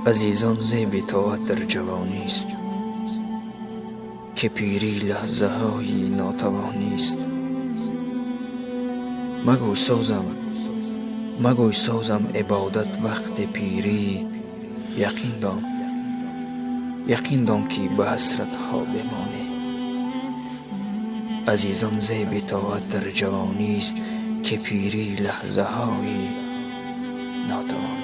عزیزان زیب طاعت در جوانیست، که پیری لحظه های ناتوانیست. مگوی سازم عبادت وقت پیری، یقین دان که به حسرت ها بمانی. عزیزان زیب طاعت در جوانیست، که پیری لحظه های ناتوانیست.